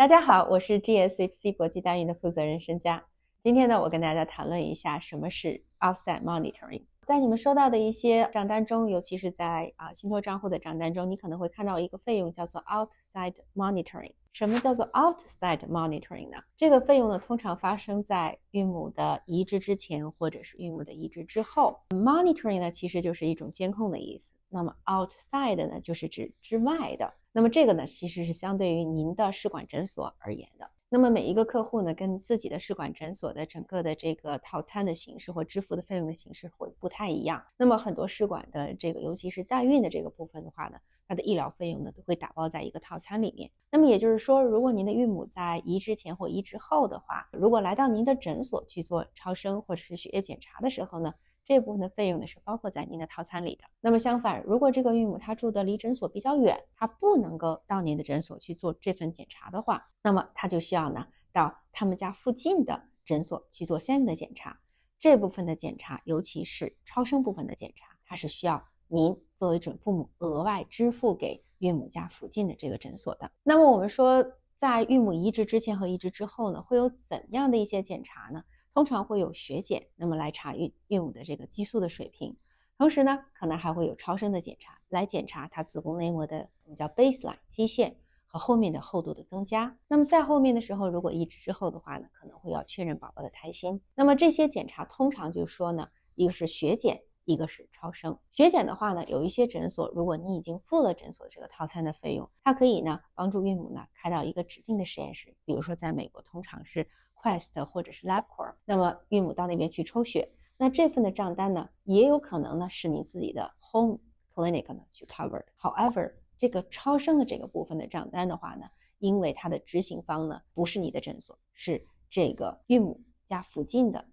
大家好，我是 GSHC 国际代孕的负责人申佳。今天呢，我跟大家谈论一下什么是 outside monitoring。在你们收到的一些账单中，尤其是在信托账户的账单中，你可能会看到一个费用叫做 outside monitoring。什么叫做 outside monitoring 呢？这个费用呢，通常发生在孕母的移植之前或者是孕母的移植之后。monitoring 呢，其实就是一种监控的意思。那么 outside 呢，就是指之外的。那么这个呢，其实是相对于您的试管诊所而言的。那么每一个客户呢，跟自己的试管诊所的整个的这个套餐的形式或支付的费用的形式会不太一样。那么很多试管的这个，尤其是代孕的这个部分的话呢，它的医疗费用呢都会打包在一个套餐里面。那么也就是说，如果您的孕母在移植前或移植后的话，如果来到您的诊所去做超声或者是血液检查的时候呢，这部分的费用呢是包括在您的套餐里的。那么相反，如果这个孕母她住的离诊所比较远，她不能够到您的诊所去做这份检查的话，那么她就需要呢到他们家附近的诊所去做相应的检查。这部分的检查，尤其是超声部分的检查，它是需要您作为准父母额外支付给孕母家附近的这个诊所的。那么我们说，在孕母移植之前和移植之后呢，会有怎样的一些检查呢？通常会有血检，那么来查孕母的这个激素的水平，同时呢，可能还会有超声的检查，来检查它子宫内膜的我们叫 baseline 基线和后面的厚度的增加。那么在后面的时候，如果移植之后的话呢，可能会要确认宝宝的胎心。那么这些检查通常就说呢，一个是血检，一个是超声。血检的话呢，有一些诊所，如果你已经付了诊所这个套餐的费用，它可以呢帮助孕母呢开到一个指定的实验室，比如说在美国通常是Quest 或者是 LabCorp， 那么孕母到那边去抽血，那这份的账单呢，也有可能呢是你自己的 home clinic 呢去 cover。However， 这个超声的这个部分的账单的话呢，因为它的执行方呢不是你的诊所，是这个孕母家附近的，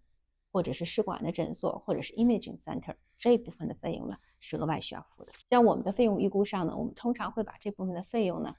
或者是试管的诊所，或者是 imaging center， 这一部分的费用呢是额外需要付的。像我们的费用预估上呢，我们通常会把这部分的费用呢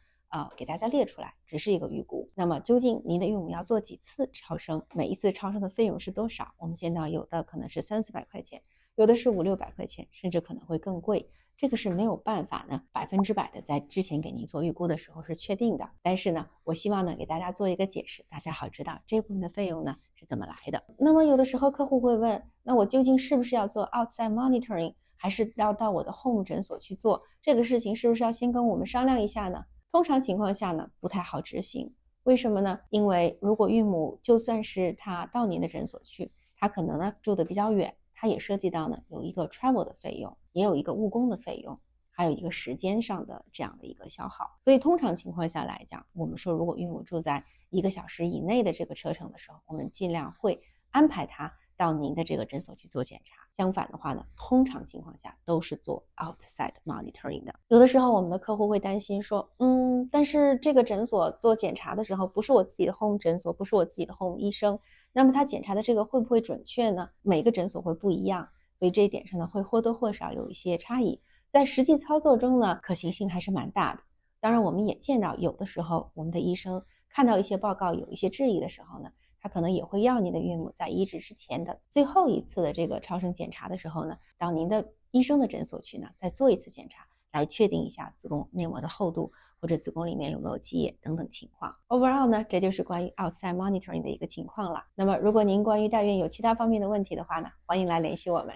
给大家列出来，只是一个预估。那么究竟您的孕母要做几次超声，每一次超声的费用是多少？我们见到有的可能是300-400块钱，有的是500-600块钱，甚至可能会更贵。这个是没有办法呢100%的在之前给您做预估的时候是确定的。但是呢，我希望呢给大家做一个解释，大家好知道这部分的费用呢是怎么来的。那么有的时候客户会问，那我究竟是不是要做 outside monitoring， 还是要到我的 home 诊所去做？这个事情是不是要先跟我们商量一下呢？通常情况下呢，不太好执行。为什么呢？因为如果孕母就算是她到您的诊所去，她可能呢住的比较远，它也涉及到呢有一个 travel 的费用，也有一个误工的费用，还有一个时间上的这样的一个消耗。所以通常情况下来讲，我们说如果孕母住在1个小时以内的这个车程的时候，我们尽量会安排她到您的这个诊所去做检查。相反的话呢，通常情况下都是做 outside monitoring 的。有的时候我们的客户会担心说，但是这个诊所做检查的时候不是我自己的 home 诊所，不是我自己的 home 医生，那么他检查的这个会不会准确呢？每个诊所会不一样，所以这一点上呢会或多或少有一些差异。在实际操作中呢，可行性还是蛮大的。当然我们也见到有的时候我们的医生看到一些报告有一些质疑的时候呢，他可能也会要您的孕母在移植之前的最后一次的这个超声检查的时候呢，到您的医生的诊所去呢，再做一次检查，来确定一下子宫内膜的厚度或者子宫里面有没有积液等等情况。Overall 呢，这就是关于 outside monitoring 的一个情况了。那么如果您关于代孕有其他方面的问题的话呢，欢迎来联系我们。